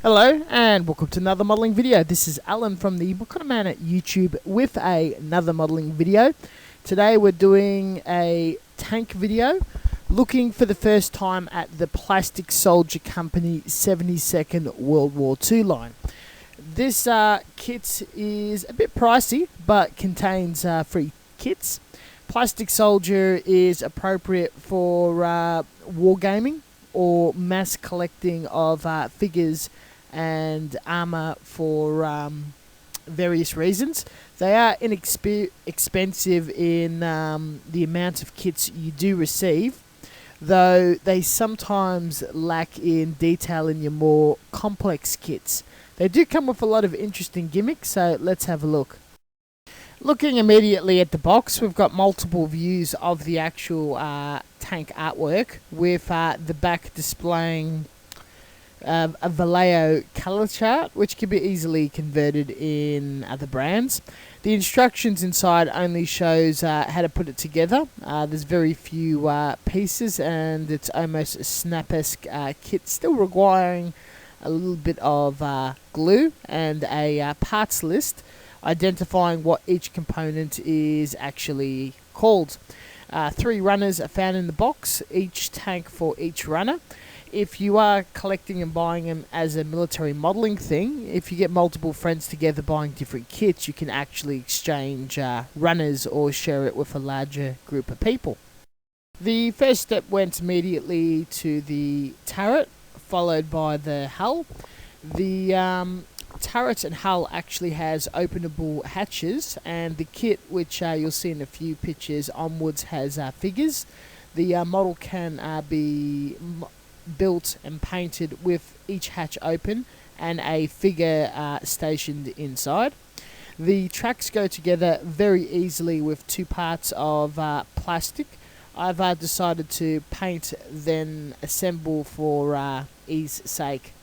Hello and welcome to another modelling video. This is Alan from the What Kind of Man at YouTube with another modelling video. Today we're doing a tank video looking for the first time at the Plastic Soldier Company 72nd World War II line. This kit is a bit pricey but contains free kits. Plastic Soldier is appropriate for wargaming or mass collecting of figures and armor for various reasons. They are inexpensive in the amount of kits you do receive, though they sometimes lack in detail in your more complex kits. They do come with a lot of interesting gimmicks, so let's have a look. Looking immediately at the box, we've got multiple views of the actual tank artwork, with the back displaying a Vallejo color chart, which can be easily converted in other brands. The instructions inside only shows how to put it together. There's very few pieces, and it's almost a snap-esque kit, still requiring a little bit of glue and a parts list identifying what each component is actually called. 3 runners are found in the box, each tank for each runner. If you are collecting and buying them as a military modelling thing, if you get multiple friends together buying different kits, you can actually exchange runners or share it with a larger group of people. The first step went immediately to the turret, followed by the hull. The turret and hull actually has openable hatches, and the kit, which you'll see in a few pictures onwards, has figures. The model can be built and painted with each hatch open and a figure stationed inside. The tracks go together very easily with 2 parts of plastic. I've decided to paint then assemble for ease sake.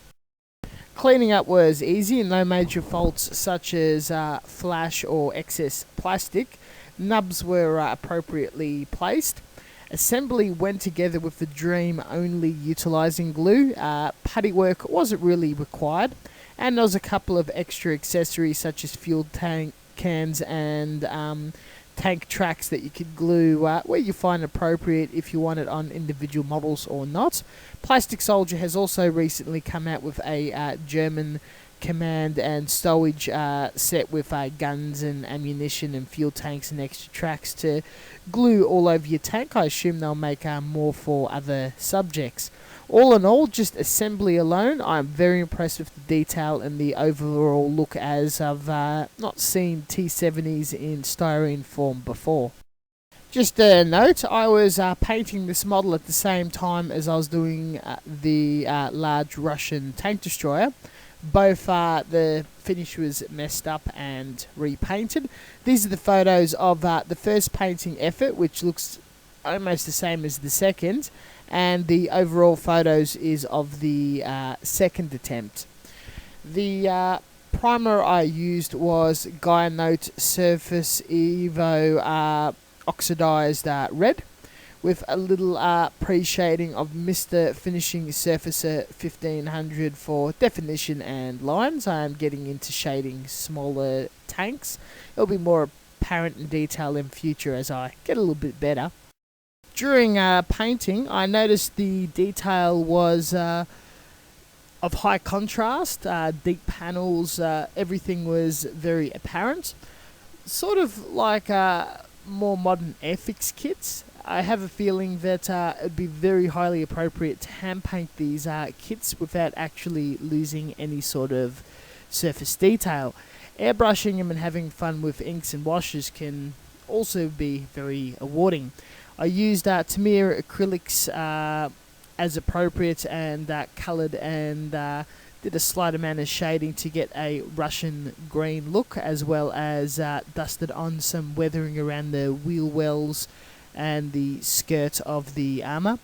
Cleaning up was easy and no major faults such as flash or excess plastic. Nubs were appropriately placed. Assembly went together with the dream only utilising glue. Putty work wasn't really required, and there was a couple of extra accessories such as fuel tank cans and tank tracks that you could glue where you find appropriate if you want it on individual models or not. Plastic Soldier has also recently come out with a German command and stowage set with guns and ammunition and fuel tanks and extra tracks to glue all over your tank. I assume they'll make more for other subjects. All in all, just assembly alone, I'm very impressed with the detail and the overall look, as I've not seen T-70s in styrene form before. Just a note, I was painting this model at the same time as I was doing the large Russian tank destroyer. Both the finish was messed up and repainted. These are the photos of the first painting effort, which looks almost the same as the second, and the overall photos is of the second attempt. The primer I used was Gaia Note Surface Evo oxidized red, with a little pre-shading of Mr. Finishing Surfacer 1500 for definition and lines. I am getting into shading smaller tanks. It'll be more apparent in detail in future as I get a little bit better. During painting, I noticed the detail was of high contrast, deep panels, everything was very apparent. Sort of like more modern Airfix kits. I have a feeling that it'd be very highly appropriate to hand paint these kits without actually losing any sort of surface detail. Airbrushing them and having fun with inks and washes can also be very rewarding. I used Tamiya acrylics as appropriate and coloured and did a slight amount of shading to get a Russian green look, as well as dusted on some weathering around the wheel wells and the skirt of the armour.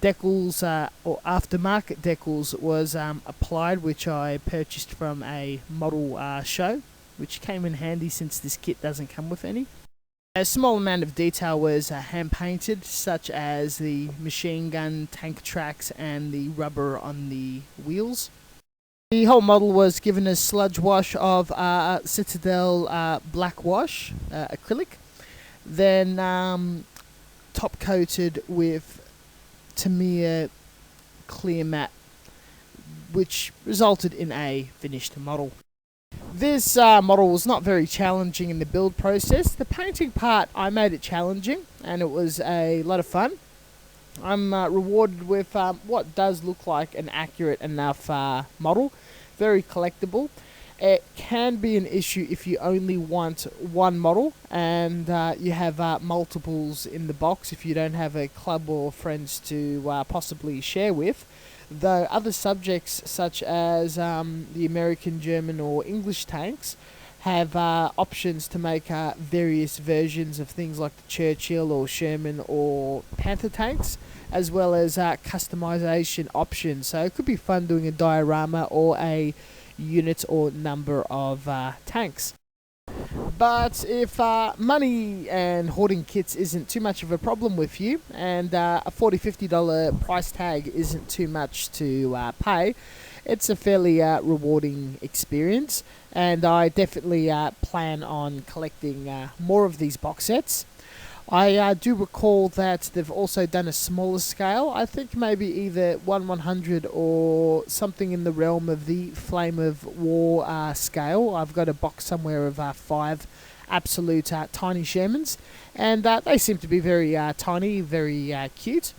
Decals, or aftermarket decals, was applied, which I purchased from a model show, which came in handy since this kit doesn't come with any. A small amount of detail was hand painted, such as the machine gun tank tracks and the rubber on the wheels. The whole model was given a sludge wash of Citadel black wash acrylic, then top coated with Tamiya clear matte, which resulted in a finished model. This model was not very challenging in the build process. The painting part, I made it challenging, and it was a lot of fun. I'm rewarded with what does look like an accurate enough model. Very collectible. It can be an issue if you only want one model and you have multiples in the box, if you don't have a club or friends to possibly share with. Though other subjects such as the American, German or English tanks have options to make various versions of things like the Churchill or Sherman or Panther tanks, as well as customization options. So it could be fun doing a diorama or a unit or number of tanks. But if money and hoarding kits isn't too much of a problem with you, and a $40-50 price tag isn't too much to pay, it's a fairly rewarding experience, and I definitely plan on collecting more of these box sets. I do recall that they've also done a smaller scale. I think maybe either 1/100 or something in the realm of the Flame of War scale. I've got a box somewhere of 5 absolute tiny Shermans, and they seem to be very tiny, very cute.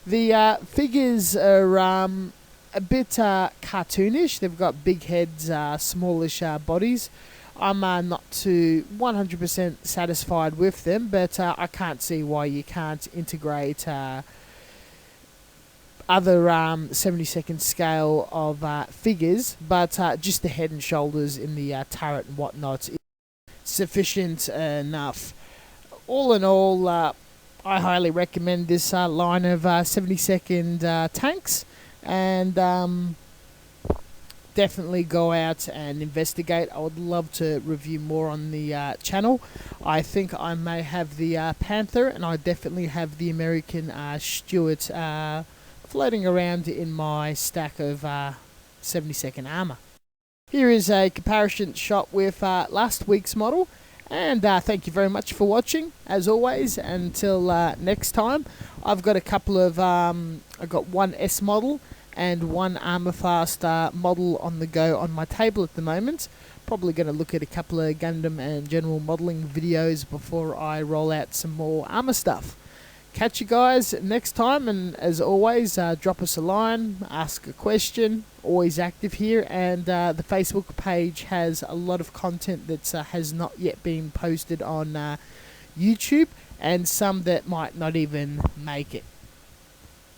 The figures are a bit cartoonish. They've got big heads, smallish bodies. I'm not too 100% satisfied with them, but I can't see why you can't integrate other 70-second scale of figures, but just the head and shoulders in the turret and whatnot is sufficient enough. All in all, I highly recommend this line of 70-second tanks, and definitely go out and investigate. I would love to review more on the channel. I think I may have the Panther, and I definitely have the American Stuart floating around in my stack of 70-second armor. Here is a comparison shot with last week's model, and thank you very much for watching. As always, until next time, I've got a couple of I've got one S model and one Armorfast model on the go on my table at the moment. Probably going to look at a couple of Gundam and general modelling videos before I roll out some more armour stuff. Catch you guys next time, and as always, drop us a line, ask a question. Always active here, and the Facebook page has a lot of content that has not yet been posted on YouTube, and some that might not even make it.